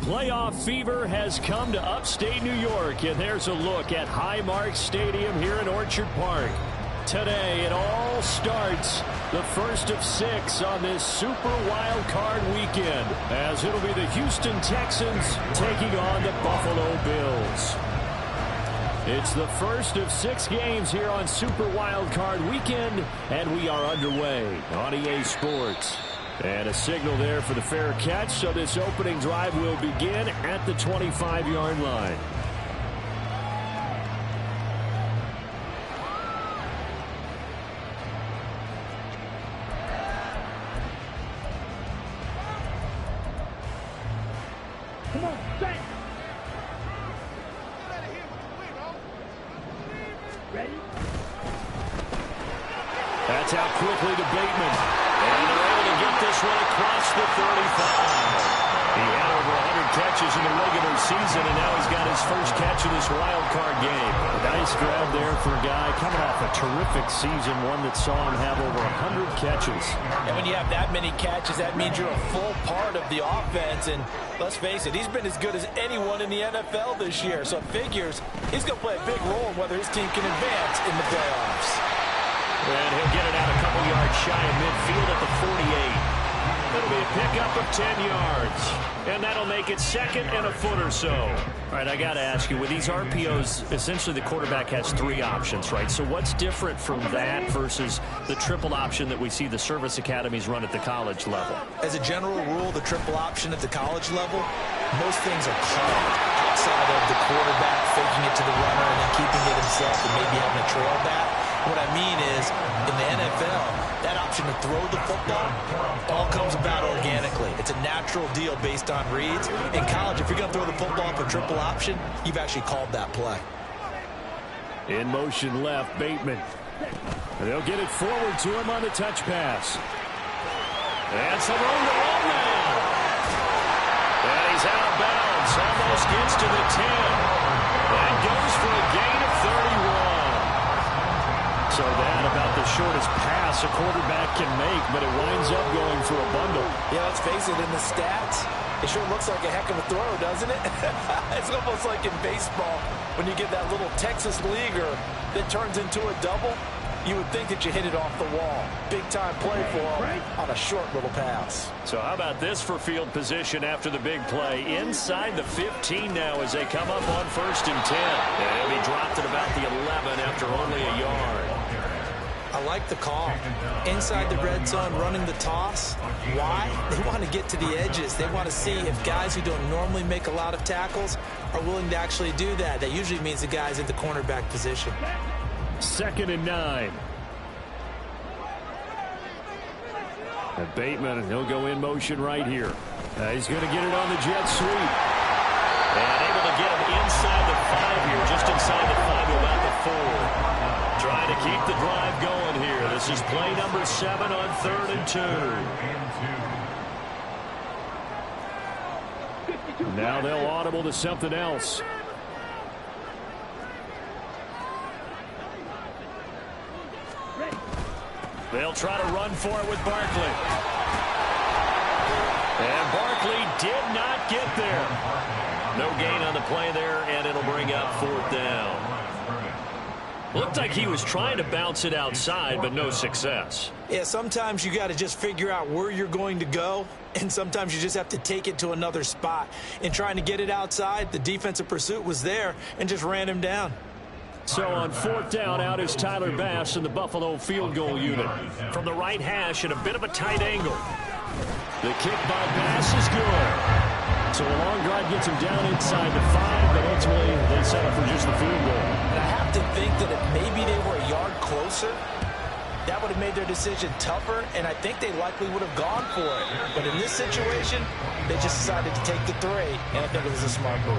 Playoff fever has come to upstate New York, and there's a look at Highmark Stadium here in Orchard Park. Today, it all starts the first of 6 on this Super Wild Card weekend, as it'll be the Houston Texans taking on the Buffalo Bills. It's the first of 6 games here on Super Wild Card weekend, and we are underway on EA Sports. And a signal there for the fair catch, so this opening drive will begin at the 25-yard line. Come on, Saint. Ready? That's out quickly to Bateman. And they're able to get this one across the 35. He had over 100 catches in the regular season, and now he's got his first catch of this wild card game. A nice grab there for a guy coming off a terrific season, one that saw him have over 100 catches. And when you have that many catches, that means you're a full part of the offense. And let's face it, he's been as good as anyone in the NFL this year. So it figures he's going to play a big role in whether his team can advance in the playoffs. And he'll get it out a couple yards shy of midfield at the 48. It'll be a pickup of 10 yards. And that'll make it second and a foot or so. All right, I got to ask you, with these RPOs, essentially the quarterback has 3 options, right? So what's different from that versus the triple option that we see the service academies run at the college level? As a general rule, the triple option at the college level, most things are called outside of the quarterback faking it to the runner and then keeping it himself and maybe having a trail back. What I mean is, in the NFL, that option to throw the football all comes about organically. It's a natural deal based on reads. In college, if you're going to throw the football up a triple option, you've actually called that play. In motion left, Bateman. And they'll get it forward to him on the touch pass. And some room to run now. And he's out of bounds. Almost gets to the 10. And goes for a gain of 31. So that about the shortest pass a quarterback can make, but it winds up going for a bundle. Yeah, let's face it, in the stats, it sure looks like a heck of a throw, doesn't it? It's almost like in baseball, when you get that little Texas leaguer that turns into a double, you would think that you hit it off the wall. Big-time play for him on a short little pass. So how about this for field position after the big play? Inside the 15 now as they come up on 1st and 10. And he'll be dropped at about the 11 after only a yard. I like the call. Inside the red zone, running the toss. Why? They want to get to the edges. They want to see if guys who don't normally make a lot of tackles are willing to actually do that. That usually means the guys at the cornerback position. 2nd and 9. And Bateman, he'll go in motion right here. He's going to get it on the jet sweep. And able to get him inside the 5 here, just inside the 5, about the 4. Trying to keep the drive going here. This is play number 7 on 3rd and 2. Now they'll audible to something else. They'll try to run for it with Barkley. And Barkley did not get there. No gain on the play there, and it'll bring up 4th down. Looked like he was trying to bounce it outside, but no success. Yeah, sometimes you got to just figure out where you're going to go, and sometimes you just have to take it to another spot. In trying to get it outside, the defensive pursuit was there and just ran him down. So on 4th down, out is Tyler Bass in the Buffalo field goal unit. From the right hash at a bit of a tight angle. The kick by Bass is good. So a long drive gets him down inside the 5, but ultimately they settle for just the field goal. And I have to think that if maybe they were a yard closer, that would have made their decision tougher, and I think they likely would have gone for it. But in this situation, they just decided to take the 3, and I think it was a smart move.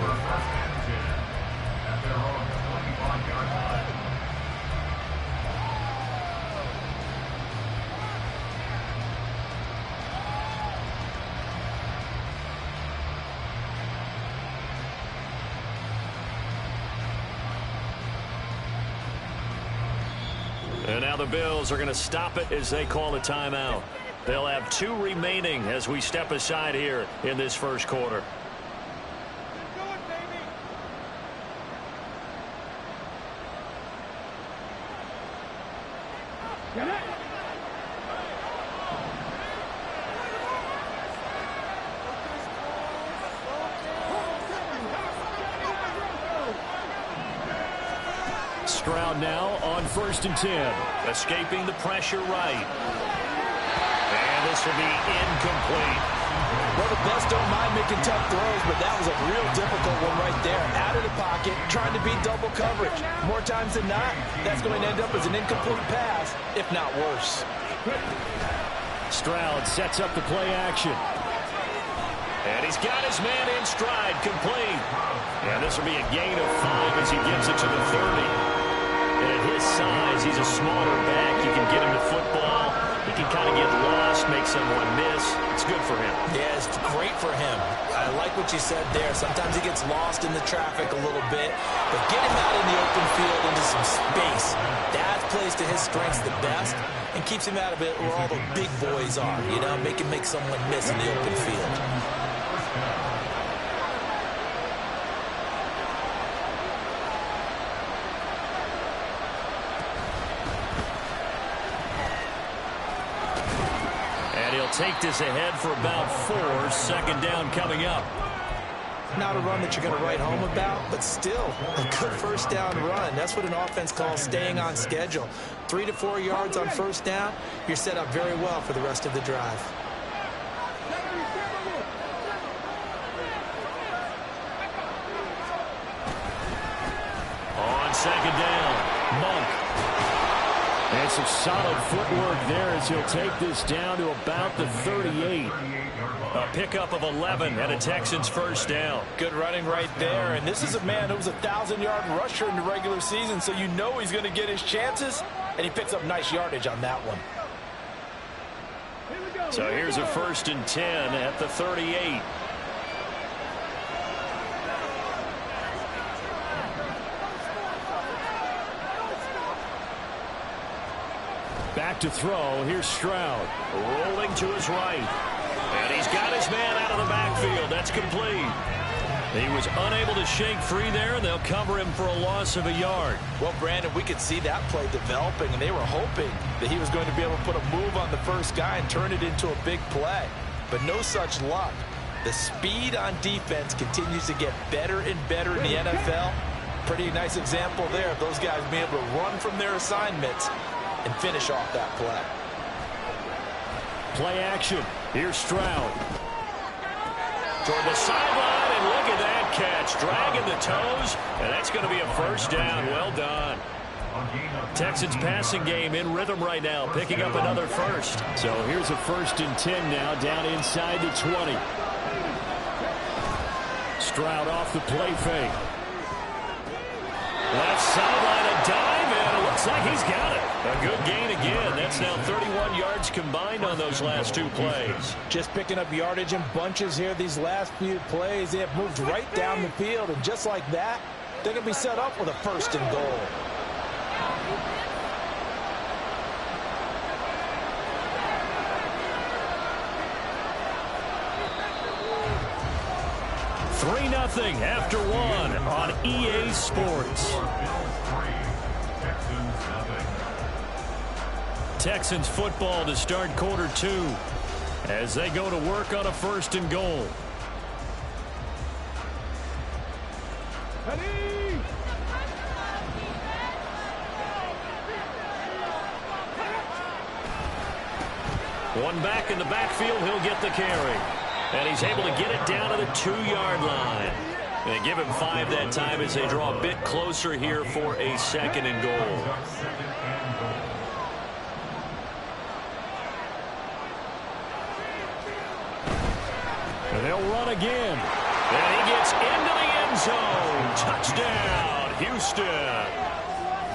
And now the Bills are going to stop it as they call a timeout. They'll have 2 remaining as we step aside here in this first quarter. Get it. Stroud now on 1st and 10. Escaping the pressure right. And this will be incomplete. Well, the best don't mind making tough throws, but that was a real difficult one right there. Out of the pocket, trying to beat double coverage. More times than not, that's going to end up as an incomplete pass, if not worse. Stroud sets up the play action. And he's got his man in stride, complete. And this will be a gain of 5 as he gets it to the 30. And at his size, he's a smaller back. You can get him the football. He can kind of get lost, make someone miss. It's good for him. Yeah, it's great for him. I like what you said there. Sometimes he gets lost in the traffic a little bit. But get him out in the open field into some space. That plays to his strengths the best and keeps him out of it where all the big boys are. You know, make someone miss in the open field. Take this ahead for about 4. 2nd down coming up. Not a run that you're going to write home about, but still a good 1st down run. That's what an offense calls staying on schedule. 3 to 4 yards on 1st down. You're set up very well for the rest of the drive. On 2nd down, Monk. And some solid footwork there as he'll take this down to about the 38. A pickup of 11 and a Texans 1st down. Good running right there. And this is a man who was a 1,000-yard rusher in the regular season, so you know he's going to get his chances. And he picks up nice yardage on that one. So here's a 1st and 10 at the 38. Back to throw. Here's Stroud. Rolling to his right. And he's got his man out of the backfield. That's complete. He was unable to shake free there, and they'll cover him for a loss of a yard. Well, Brandon, we could see that play developing, and they were hoping that he was going to be able to put a move on the first guy and turn it into a big play. But no such luck. The speed on defense continues to get better and better in the NFL. Pretty nice example there of those guys being able to run from their assignments and finish off that play. Play action. Here's Stroud. Toward the sideline, and look at that catch. Dragging the toes, and that's going to be a 1st down. Well done. Texans passing game in rhythm right now, picking up another 1st. So here's a 1st and 10 now, down inside the 20. Stroud off the play fake. Left sideline, a dive, and it looks like he's got it. A good gain again. That's now 31 yards combined on those last 2 plays. Just picking up yardage in bunches here these last few plays. They have moved right down the field, and just like that, they're going to be set up with a 1st and goal. Nothing after 1 on EA Sports. Texans football to start quarter 2 as they go to work on a 1st and goal. One back in the backfield, he'll get the carry. And he's able to get it down to the 2-yard line. They give him 5 that time as they draw a bit closer here for a 2nd and goal. And they'll run again. And he gets into the end zone. Touchdown, Houston.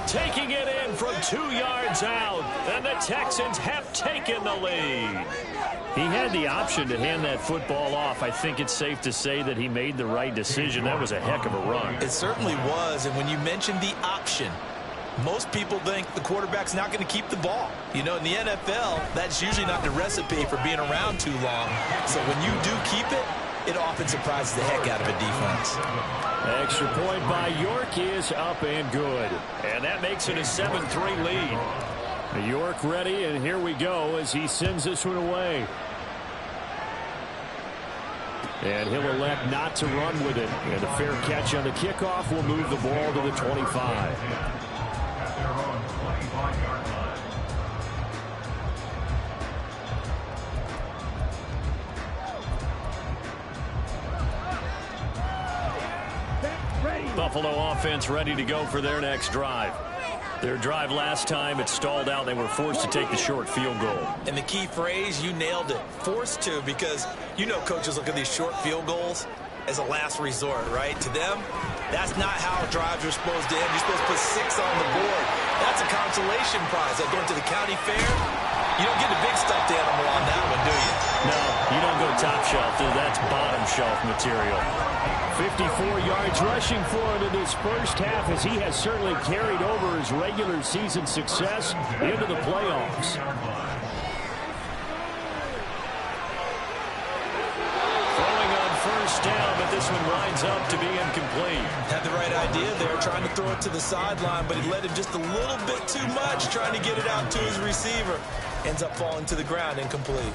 Taking it in from 2 yards out. And the Texans have taken the lead. He had the option to hand that football off. I think it's safe to say that he made the right decision. That was a heck of a run. It certainly was. And when you mentioned the option, most people think the quarterback's not going to keep the ball. You know, in the NFL, that's usually not the recipe for being around too long. So when you do keep it, it often surprises the heck out of a defense. Extra point by York is up and good. And that makes it a 7-3 lead. York ready, and here we go as he sends this one away. And he'll elect not to run with it. And a fair catch on the kickoff will move the ball to the 25. Buffalo offense ready to go for their next drive. Their drive last time, it stalled out. They were forced to take the short field goal. And the key phrase, you nailed it. Forced to, because you know coaches look at these short field goals as a last resort, right? To them, that's not how drives are supposed to end. You're supposed to put 6 on the board. That's a consolation prize. Like going to the county fair, you don't get a big stuffed animal on that one, do you? No, you don't go top shelf. That's bottom shelf material. 54 yards rushing for him in this first half, as he has certainly carried over his regular season success into the playoffs. Throwing on first down, but this one winds up to be incomplete. Had the right idea there, trying to throw it to the sideline, but he led him just a little bit too much, trying to get it out to his receiver. Ends up falling to the ground, incomplete.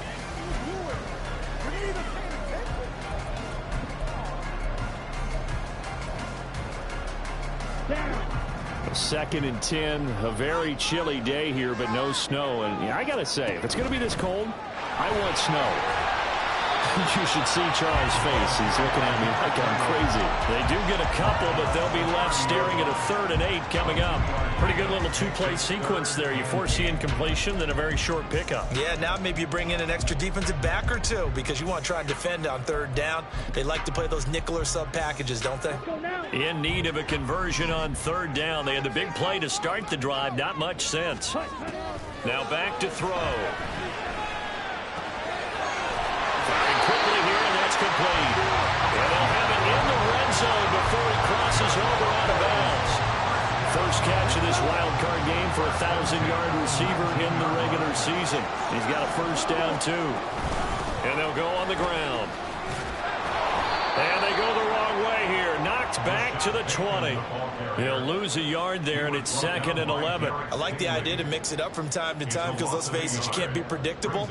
A 2nd and 10, a very chilly day here, but no snow. And yeah, I got to say, if it's going to be this cold, I want snow. You should see Charles' face. He's looking at me like I'm crazy. They do get a couple, but they'll be left staring at a 3rd and 8 coming up. Pretty good little 2-play sequence there. You force the incompletion, then a very short pickup. Yeah, now maybe you bring in an extra defensive back or two because you want to try and defend on 3rd down. They like to play those nickel or sub packages, don't they? In need of a conversion on 3rd down. They had the big play to start the drive. Not much sense. Now back to throw. Firing quickly here, and that's complete. And they'll have it in the red zone before he crosses over out of bounds. First catch of this wild card game for a 1,000-yard receiver in the regular season. He's got a first down, too. And they'll go on the ground. And they go the wrong way here. Knocked back to the 20. He'll lose a yard there, and it's 2nd and 11. I like the idea to mix it up from time to time because, let's face it, you can't be predictable.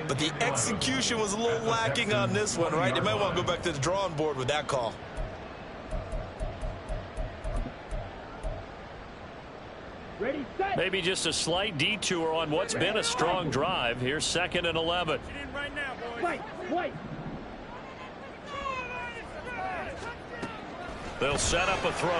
But the execution was a little lacking on this one, right? They might want to go back to the drawing board with that call. Ready, set. Maybe just a slight detour on what's been a strong drive. Here's 2nd and 11. Fight, fight. They'll set up a throw.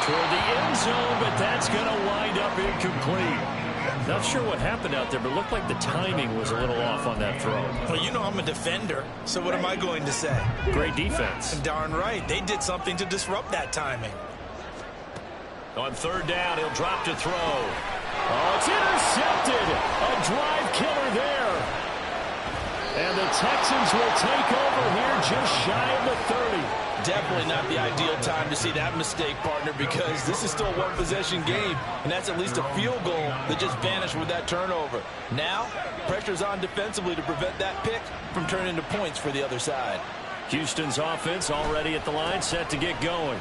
Toward the end zone, but that's going to wind up incomplete. Not sure what happened out there, but it looked like the timing was a little off on that throw. Well, you know I'm a defender, so what am I going to say? Great defense. Darn right. They did something to disrupt that timing. On 3rd down, he'll drop to throw. Oh, it's intercepted. A drive killer there. And the Texans will take over here just shy of the 30. Definitely not the ideal time to see that mistake, partner, because this is still a one-possession game, and that's at least a field goal that just vanished with that turnover. Now, pressure's on defensively to prevent that pick from turning into points for the other side. Houston's offense already at the line, set to get going.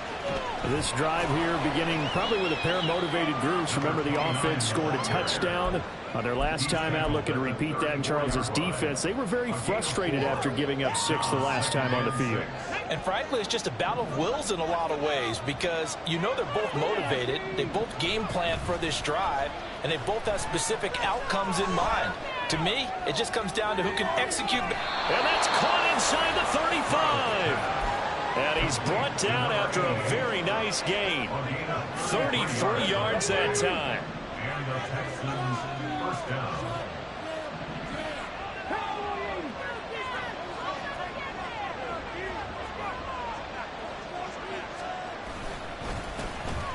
This drive here beginning probably with a pair of motivated groups. Remember, the offense scored a touchdown on their last time out. Looking to repeat that in Charles's defense. They were very frustrated after giving up 6 the last time on the field. And frankly, it's just a battle of wills in a lot of ways because you know they're both motivated. They both game plan for this drive, and they both have specific outcomes in mind. To me, it just comes down to who can execute. And that's caught inside the 35. And he's brought down after a very nice gain. 33 yards that time.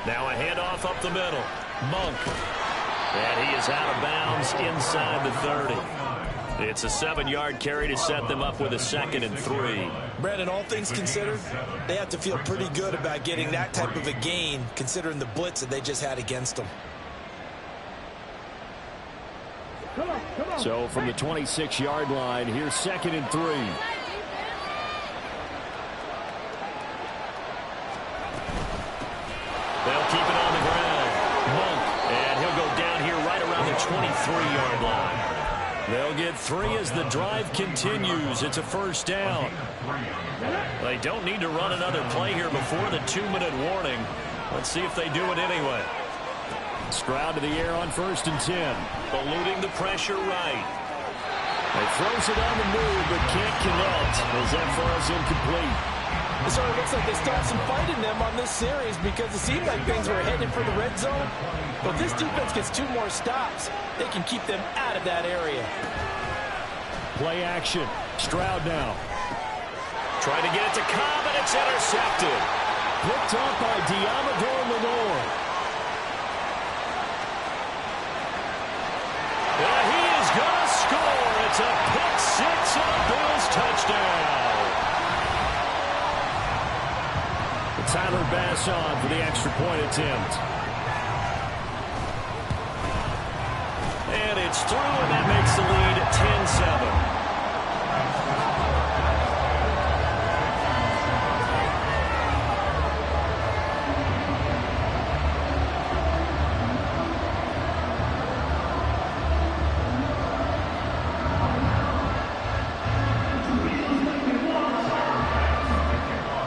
Now a handoff up the middle. Monk. And he is out of bounds inside the 30. It's a 7-yard carry to set them up with a 2nd and 3. Brandon, all things considered, they have to feel pretty good about getting that type of a gain considering the blitz that they just had against them. Come on, come on. So from the 26-yard line, here's 2nd and 3. They'll keep it on the ground. 3-yard line. They'll get 3 as the drive continues. It's a first down. They don't need to run another play here before the 2-minute warning. Let's see if they do it anyway. Stroud to the air on 1st and 10. Eluding the pressure right. He throws it on the move, but can't connect as that falls incomplete. It sort of looks like they still have some fight in them on this series because it seemed like things were headed for the red zone. But this defense gets 2 more stops. They can keep them out of that area. Play action. Stroud now. Trying to get it to Cobb, and it's intercepted. Picked off by Diamador Lenore. And he is going to score. It's a pick 6 and a Bills touchdown. Tyler Bass on for the extra point attempt. And it's through, and that makes the lead 10-7.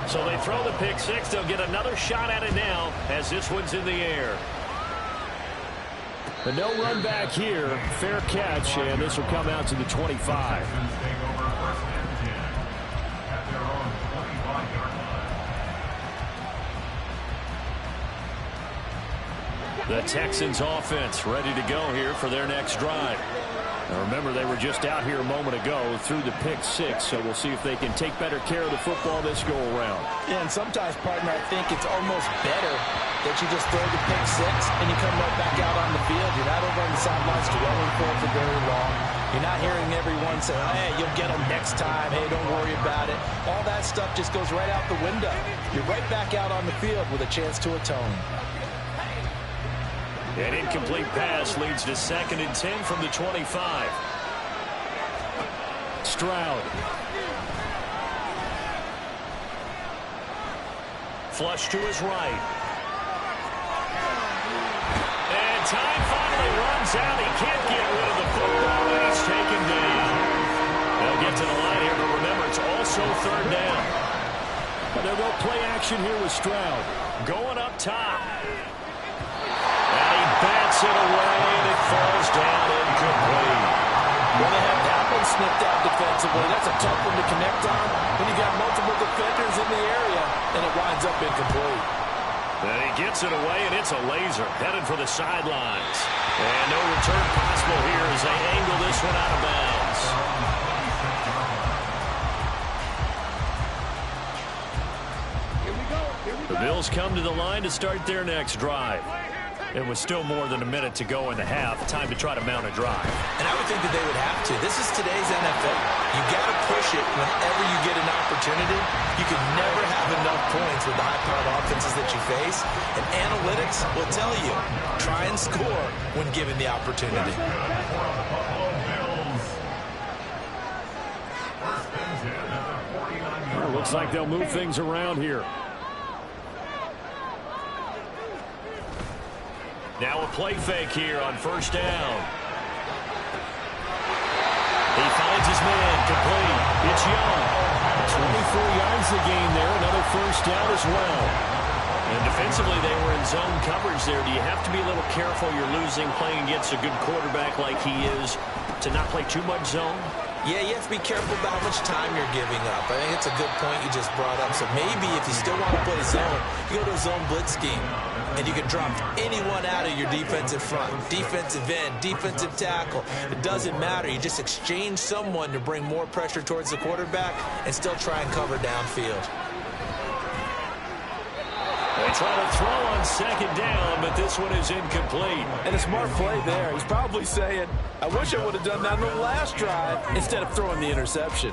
So they throw the pick 6. They'll get another shot at it now as this one's in the air. The no run back here. Fair catch, and this will come out to the 25. The Texans offense ready to go here for their next drive. Now remember, they were just out here a moment ago through the pick 6, so we'll see if they can take better care of the football this go-around. Yeah, and sometimes, partner, I think it's almost better that you just throw the pick 6 and you come right back out on the field. You're not over on the sidelines dwelling for it for very long. You're not hearing everyone say, hey, you'll get them next time. Hey, don't worry about it. All that stuff just goes right out the window. You're right back out on the field with a chance to atone. An incomplete pass leads to 2nd and 10 from the 25. Stroud. Flush to his right. And time finally runs out. He can't get rid of the football, and he's taken down. They'll get to the line here, but remember, it's also 3rd down. But they'll go play action here with Stroud. Going up top. Bats it away, and it falls down incomplete. Well, they have that one snipped out defensively. That's a tough one to connect on when you got multiple defenders in the area, and it winds up incomplete. And he gets it away, and it's a laser headed for the sidelines. And no return possible here as they angle this one out of bounds. The Bills come to the line to start their next drive. It was still more than a minute to go in the half. Time to try to mount a drive. And I would think that they would have to. This is today's NFL. You got to push it whenever you get an opportunity. You can never have enough points with the high-powered offenses that you face. And analytics will tell you, try and score when given the opportunity. Well, looks like they'll move things around here. Now a play fake here on 1st down. He finds his man, complete. It's Young. 24 yards to gain there, another 1st down as well. And defensively, they were in zone coverage there. Do you have to be a little careful? You're losing, playing against a good quarterback like he is, to not play too much zone? Yeah, you have to be careful about how much time you're giving up. I think it's a good point you just brought up. So maybe if you still want to play zone, you go to a zone blitz scheme. And you can drop anyone out of your defensive front. Defensive end, defensive tackle. It doesn't matter. You just exchange someone to bring more pressure towards the quarterback and still try and cover downfield. They try to throw on 2nd down, but this one is incomplete. And a smart play there. He's probably saying, I wish I would have done that on the last drive instead of throwing the interception.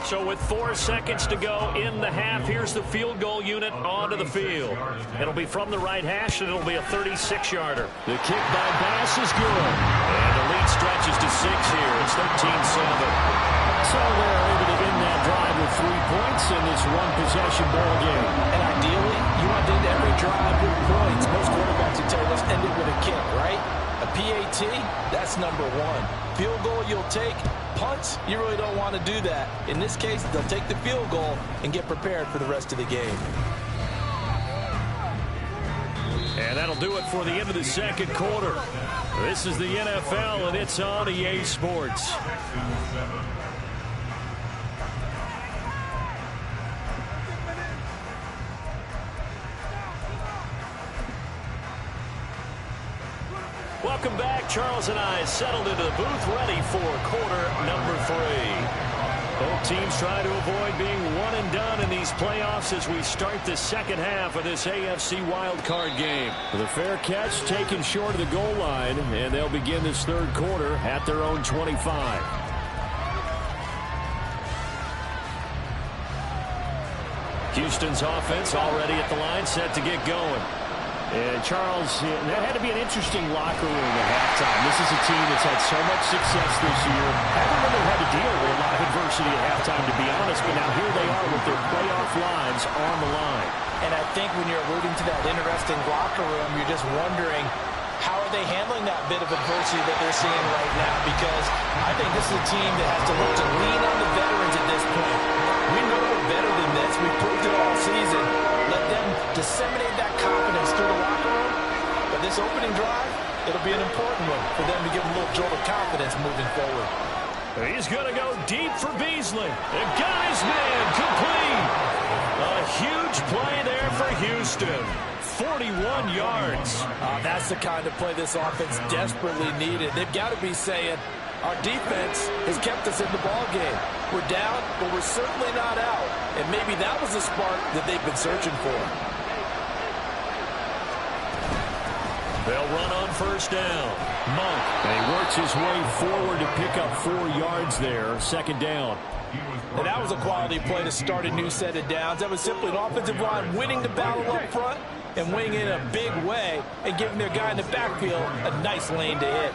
So with 4 seconds to go in the half, here's the field goal unit onto the field. It'll be from the right hash, and it'll be a 36-yarder. The kick by Bass is good. And the lead stretches to 6 here. It's 13-7. So they're able to end that drive with 3 points in this one-possession ball game. And ideally, you want to end every drive with points. Most quarterbacks would tell you, let's end it with a kick, right? A PAT, that's number one. Field goal you'll take. Punts, you really don't want to do that. In this case, they'll take the field goal and get prepared for the rest of the game. And that'll do it for the end of the second quarter. This is the NFL, and it's on EA Sports. Welcome back. Charles and I settled into the booth, ready for quarter number 3. Both teams try to avoid being one and done in these playoffs as we start the second half of this AFC wildcard game. The fair catch taken short of the goal line, and they'll begin this third quarter at their own 25. Houston's offense already at the line, set to get going. And Charles, that had to be an interesting locker room at halftime. This is a team that's had so much success this year. Haven't really had to deal with a lot of adversity at halftime, to be honest, but now here they are with their playoff lives on the line. And I think when you're alluding to that interesting locker room, you're just wondering, how are they handling that bit of adversity that they're seeing right now? Because I think this is a team that has to look to lean on the veterans at this point. We know we're better than this. We've proved it all season. Let them disseminate that confidence through the locker room. But this opening drive, it'll be an important one for them to give them a little jolt of confidence moving forward. He's going to go deep for Beasley. And got his man complete. A huge play there for Houston. 41 yards. That's the kind of play this offense desperately needed. They've got to be saying, our defense has kept us in the ball game. We're down, but we're certainly not out. And maybe that was the spark that they've been searching for. They'll run on first down. Monk. And he works his way forward to pick up 4 yards there. Second down. And that was a quality play to start a new set of downs. That was simply an offensive line winning the battle up front and winning in a big way and giving their guy in the backfield a nice lane to hit.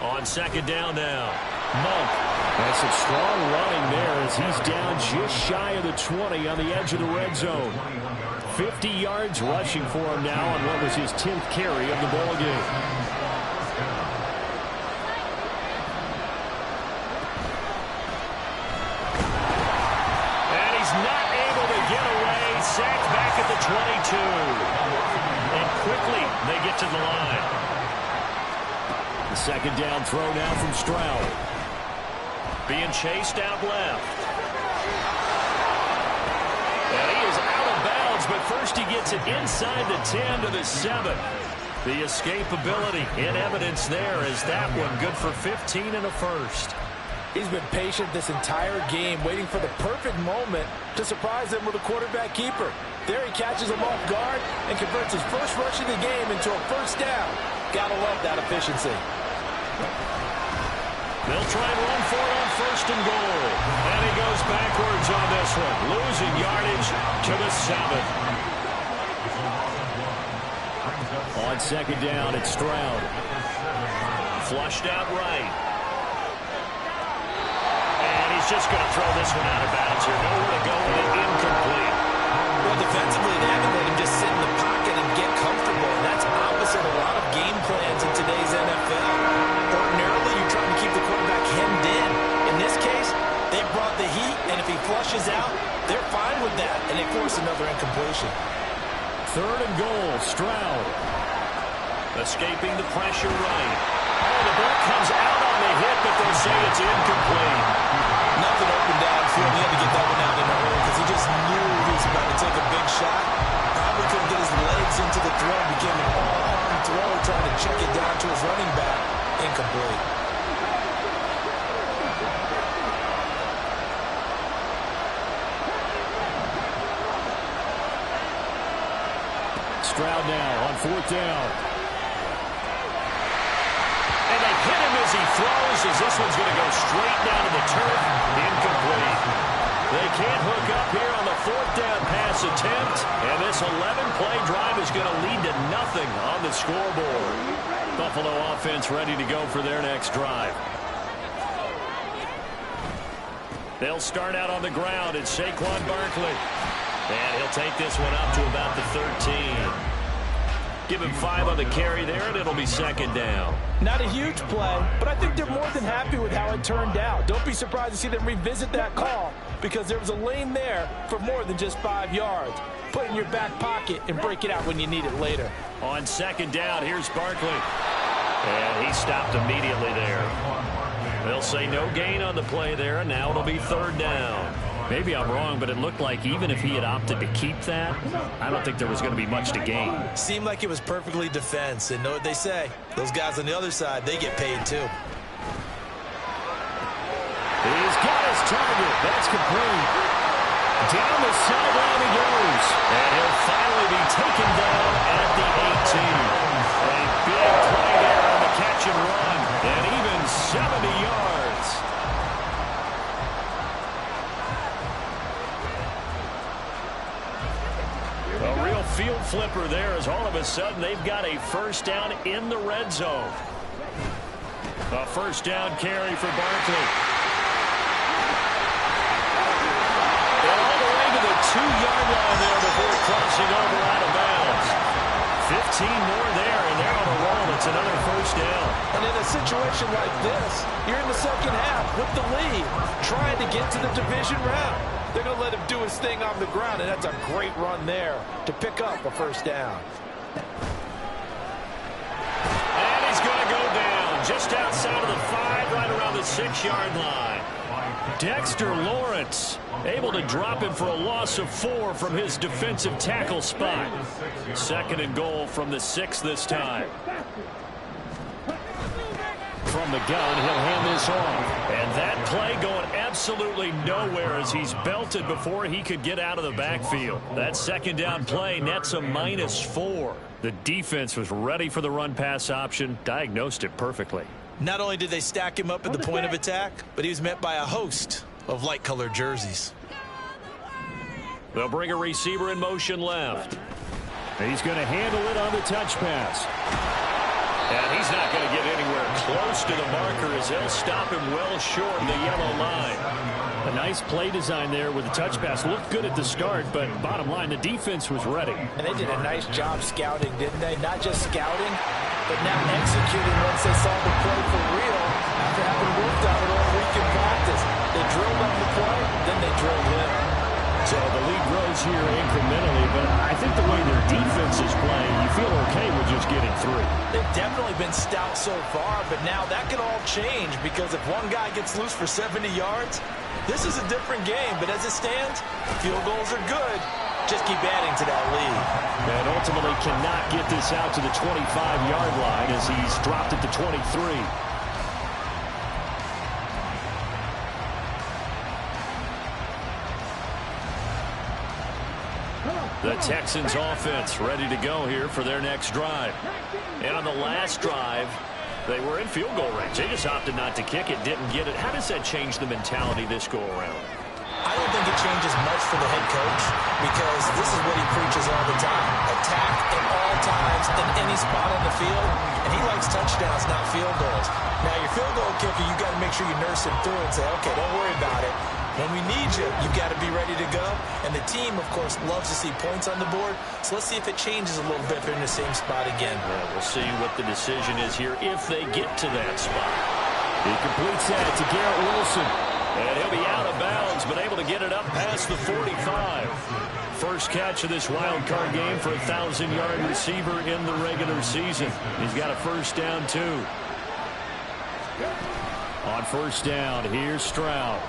On second down now, Monk. That's some strong running there as he's down just shy of the 20 on the edge of the red zone. 50 yards rushing for him now on what was his 10th carry of the ball game. And he's not able to get away. Sacked back at the 22. And quickly they get to the line. The second down throw now from Stroud. Being chased out left. And he is out of bounds, but first he gets it inside the 10 to the 7. The escapability in evidence there as that one good for 15 and a first. He's been patient this entire game, waiting for the perfect moment to surprise them with a quarterback keeper. There he catches him off guard and converts his first rush of the game into a first down. Gotta love that efficiency. They'll try and run for it on first and goal. And he goes backwards on this one, losing yardage to the 7. On second down, it's Stroud. Flushed out right. And he's just going to throw this one out of bounds here. Nowhere to go with it, incomplete. Well, defensively, they haven't let him just sit in the pocket and get comfortable. And that's opposite a lot of game plans in today's NFL. Ordinarily, you're trying to keep the quarterback hemmed in. In this case, they brought the heat, and if he flushes out, they're fine with that, and they force another incompletion. Third and goal, Stroud. Escaping the pressure right. Oh, the ball comes out on the hit, but they say it's incomplete. Nothing open downfield. He had to get that one out in a hurry because he just knew he was about to take a big shot. Probably couldn't get his legs into the throw. Became an all-arm throw, trying to check it down to his running back. Incomplete. Stroud now on fourth down. And they hit him as he throws, as this one's going to go straight down to the turf. Incomplete. They can't hook up here on the fourth down pass attempt. And this 11-play drive is going to lead to nothing on the scoreboard. Buffalo offense ready to go for their next drive. They'll start out on the ground. It's Saquon Barkley. And he'll take this one up to about the 13. Give him 5 on the carry there, and it'll be second down. Not a huge play, but I think they're more than happy with how it turned out. Don't be surprised to see them revisit that call because there was a lane there for more than just 5 yards. Put it in your back pocket and break it out when you need it later. On second down, here's Barkley. And he stopped immediately there. They'll say no gain on the play there, and now it'll be third down. Maybe I'm wrong, but it looked like even if he had opted to keep that, I don't think there was going to be much to gain. Seemed like it was perfectly defense, and know what they say? Those guys on the other side, they get paid too. He's got his target. That's complete. Down the sideline he goes. And he'll finally be taken down at the 18. A big play there on the catch and run. And even 70 yards. A real field flipper there as all of a sudden they've got a first down in the red zone. A first down carry for Barkley. And all the way to the 2-yard line there before crossing over out of bounds. 15 more there, and they're on a roll. It's another first down. And in a situation like this, you're in the second half with the lead, trying to get to the division round. They're going to let him do his thing on the ground, and that's a great run there to pick up a first down. And he's going to go down just outside of the 5, right around the 6-yard line. Dexter Lawrence able to drop him for a loss of 4 from his defensive tackle spot. Second and goal from the 6 this time. From the gun, he'll hand this off. And that play going absolutely nowhere as he's belted before he could get out of the backfield. That second down play nets a -4. The defense was ready for the run-pass option, diagnosed it perfectly. Not only did they stack him up at the point of attack, but he was met by a host of light-colored jerseys. They'll bring a receiver in motion left. He's going to handle it on the touch pass. And he's not going to get anywhere close to the marker as they'll stop him well short of the yellow line. A nice play design there with the touch pass. Looked good at the start, but bottom line, the defense was ready. And they did a nice job scouting, didn't they? Not just scouting, but now executing once they saw the play for real after having worked on it all week in practice. They drilled on the play, then they drilled him. So the lead grows here incrementally, but I think the way their defense is playing, you feel okay with just getting 3. They've definitely been stout so far, but now that could all change because if one guy gets loose for 70 yards, this is a different game. But as it stands, field goals are good. Just keep adding to that lead. And ultimately cannot get this out to the 25-yard line as he's dropped it to 23. The Texans offense ready to go here for their next drive. And on the last drive, they were in field goal range. They just opted not to kick it, didn't get it. How does that change the mentality this go around? I don't think it changes much for the head coach because this is what he preaches all the time. Attack at all times in any spot on the field, and he likes touchdowns, not field goals. Now, your field goal kicker, you got to make sure you nurse him through and say, okay, don't worry about it. When we need you, you've got to be ready to go. And the team, of course, loves to see points on the board. So let's see if it changes a little bit if they're in the same spot again. Well, we'll see what the decision is here if they get to that spot. He completes that to Garrett Wilson. And he'll be out of bounds, but able to get it up past the 45. First catch of this wild card game for a 1,000-yard receiver in the regular season. He's got a first down, too. On first down, here's Stroud.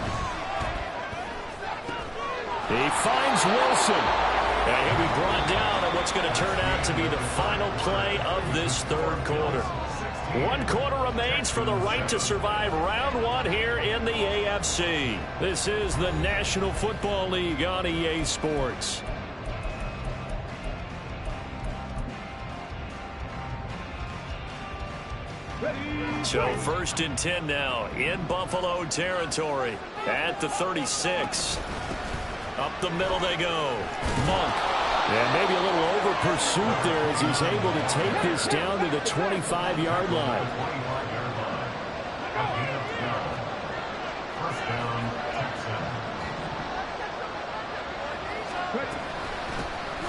He finds Wilson. And he'll be brought down on what's going to turn out to be the final play of this third quarter. 1 quarter remains for the right to survive round 1 here in the AFC. This is the National Football League on EA Sports. So first and 10 now in Buffalo territory at the 36. Up the middle they go. Monk. And maybe a little over pursuit there as he's able to take this down to the 25-yard line.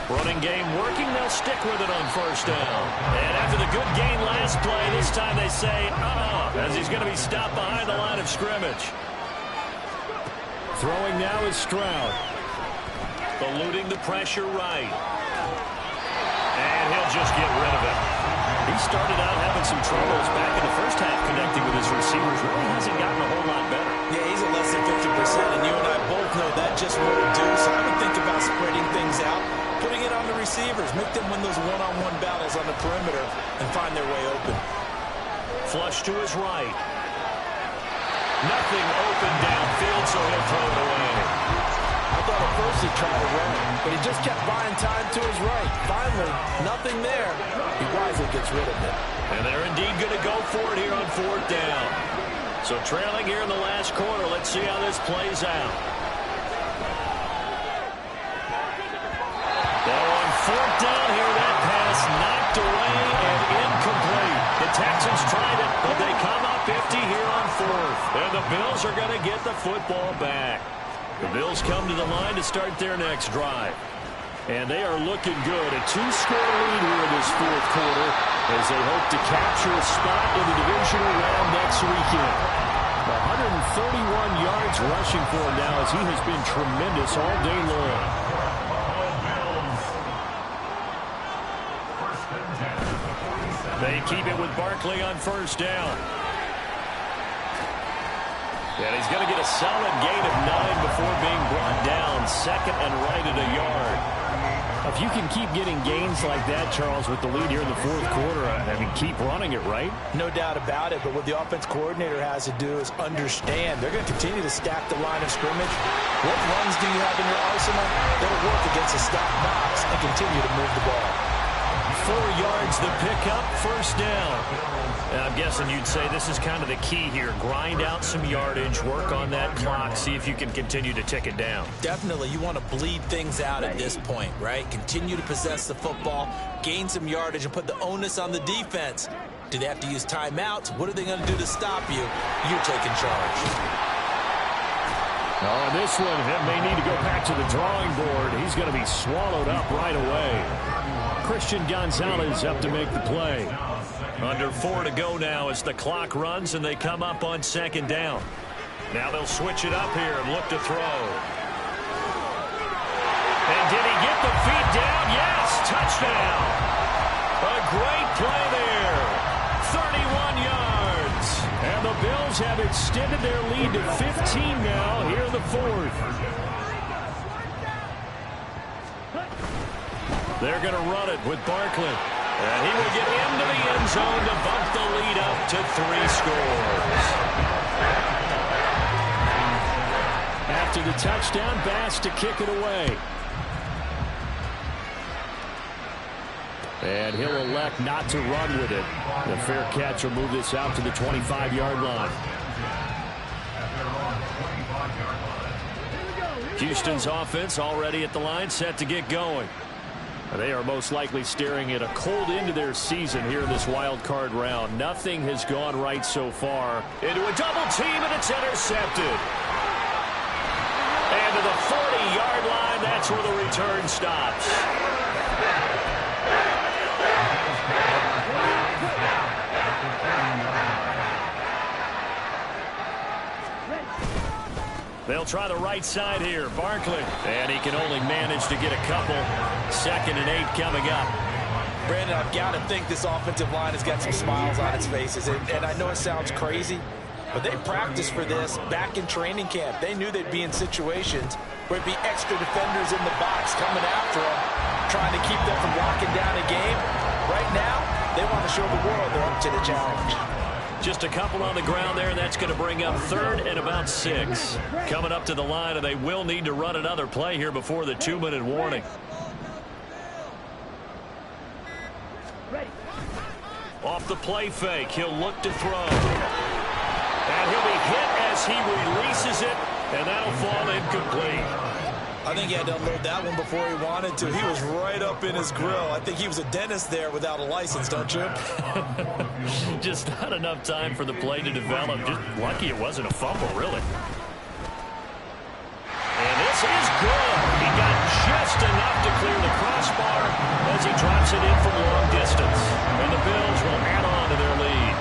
Running game working. They'll stick with it on first down. And after the good gain last play, this time they say, as he's going to be stopped behind the line of scrimmage. Throwing now is Stroud. Eluding the pressure right. And he'll just get rid of it. He started out having some troubles back in the first half connecting with his receivers. Really hasn't gotten a whole lot better. Yeah, he's at less than 50%, and you and I both know that just won't do. So I would think about spreading things out, putting it on the receivers, make them win those one-on-one battles on the perimeter and find their way open. Flush to his right. Nothing open downfield, so he'll throw it away. I thought at first he tried to run, but he just kept buying time to his right. Finally, nothing there. He wisely gets rid of it. And they're indeed going to go for it here on fourth down. So trailing here in the last quarter. Let's see how this plays out. On fourth down here, that pass knocked away and incomplete. The Texans tried it, but they come up empty here on fourth. And the Bills are going to get the football back. The Bills come to the line to start their next drive. And they are looking good. A 2-score lead here in this fourth quarter as they hope to capture a spot in the divisional round next weekend. 131 yards rushing for him now as he has been tremendous all day long. They keep it with Barkley on first down. And he's going to get a solid gain of 9 before being brought down. Second and right at a yard. If you can keep getting gains like that, Charles, with the lead here in the fourth quarter, I mean, keep running it, right? No doubt about it, but what the offense coordinator has to do is understand they're going to continue to stack the line of scrimmage. What runs do you have in your arsenal that'll work against a stacked box and continue to move the ball? 4 yards the pickup, first down. And I'm guessing you'd say this is kind of the key here. Grind out some yardage, work on that clock, see if you can continue to tick it down. Definitely. You want to bleed things out at this point, right? Continue to possess the football, gain some yardage, and put the onus on the defense. Do they have to use timeouts? What are they going to do to stop you? You're taking charge. Oh, this one, it may need to go back to the drawing board. He's going to be swallowed up right away. Christian Gonzalez up to make the play. Under 4 to go now as the clock runs and they come up on second down. Now they'll switch it up here and look to throw. And did he get the feet down? Yes, touchdown. A great play there. 31 yards. And the Bills have extended their lead to 15 now here in the fourth. They're going to run it with Barkley. And he will get into the end zone to bump the lead up to 3 scores. After the touchdown, Bass to kick it away. And he'll elect not to run with it. The fair catch will move this out to the 25-yard line. Houston's offense already at the line, set to get going. They are most likely staring at a cold end to their season here in this wild card round. Nothing has gone right so far. Into a double team, and it's intercepted. And to the 40-yard line, that's where the return stops. They'll try the right side here. Barkley. And he can only manage to get a couple. 2nd and 8 coming up. Brandon, I've got to think this offensive line has got some smiles on its faces. And I know it sounds crazy, but they practiced for this back in training camp. They knew they'd be in situations where it'd be extra defenders in the box coming after them, trying to keep them from locking down a game. Right now, they want to show the world they're up to the challenge. Just a couple on the ground there, and that's going to bring up 3rd and about 6. Coming up to the line, and they will need to run another play here before the 2-minute warning. Off the play fake, he'll look to throw. And he'll be hit as he releases it, and that'll fall incomplete. I think he had to unload that one before he wanted to. He was right up in his grill. I think he was a dentist there without a license, don't you? Just not enough time for the play to develop. Just lucky it wasn't a fumble, really. And this is good. He got just just enough to clear the crossbar as he drops it in from long distance. And the Bills will add on to their lead.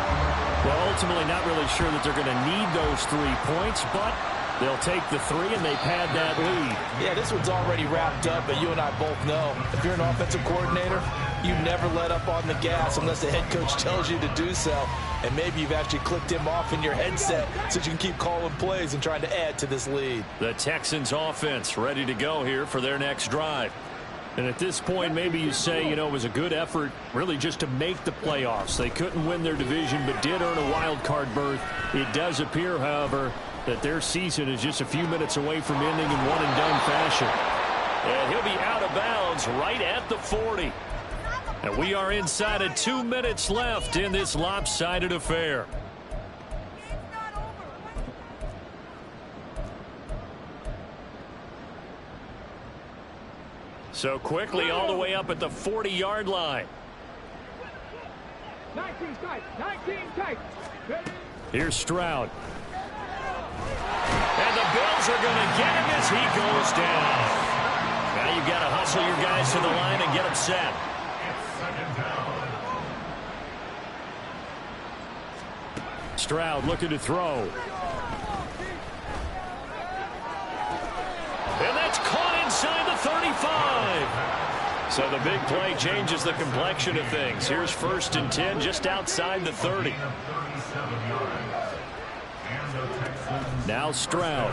Well, ultimately not really sure that they're going to need those 3 points, but they'll take the 3 and they pad that lead. Yeah, this one's already wrapped up, but you and I both know if you're an offensive coordinator, you never let up on the gas unless the head coach tells you to do so. And maybe you've actually clicked him off in your headset so you can keep calling plays and trying to add to this lead. The Texans offense ready to go here for their next drive. And at this point, maybe you say, it was a good effort really just to make the playoffs. They couldn't win their division but did earn a wild card berth. It does appear, however, that their season is just a few minutes away from ending in one-and-done fashion. And he'll be out of bounds right at the 40. And we are inside of 2 minutes left in this lopsided affair. So quickly all the way up at the 40-yard line. 19 tight, 19 tight. Here's Stroud. And the Bills are going to get him as he goes down. Now you've got to hustle your guys to the line and get them set. Stroud looking to throw. And that's caught inside the 35. So the big play changes the complexion of things. Here's 1st and 10 just outside the 30. Now Stroud.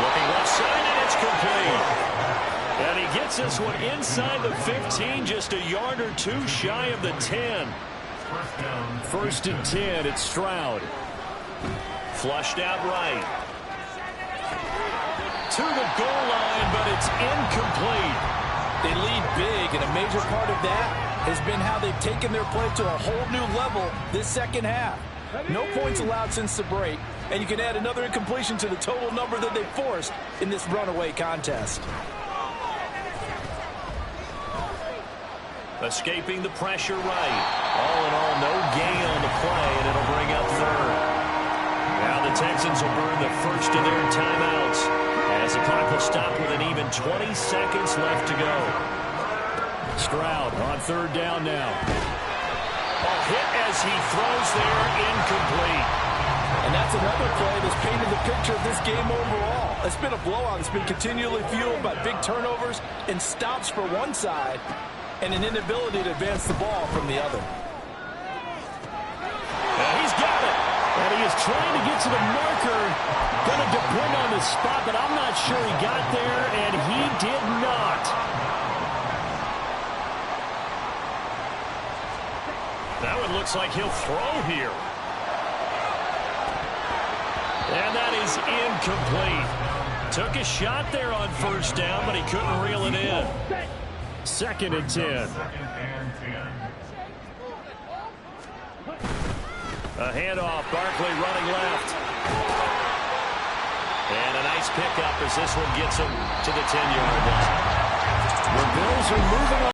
Looking left side, and it's complete. And he gets this one inside the 15, just a yard or 2 shy of the 10. 1st and 10, it's Stroud. Flushed out right. To the goal line, but it's incomplete. They lead big, and a major part of that has been how they've taken their play to a whole new level this second half. No points allowed since the break, and you can add another incompletion to the total number that they forced in this runaway contest. Escaping the pressure right. All in all, no gain on the play, and it'll bring up 3rd. Now the Texans will burn the first of their timeouts as the clock will stop with an even 20 seconds left to go. Stroud on 3rd down now. A hit as he throws there, incomplete. And that's another play that's painted the picture of this game overall. It's been a blowout. It's been continually fueled by big turnovers and stops for one side and an inability to advance the ball from the other. And he's got it. And he is trying to get to the marker. Going to depend on the spot, but I'm not sure he got there, and he did not. That one looks like he'll throw here. And that is incomplete. Took a shot there on 1st down, but he couldn't reel it in. 2nd and 10. A handoff, Barkley running left. And a nice pickup as this one gets him to the 10-yard line. The Bills are moving on.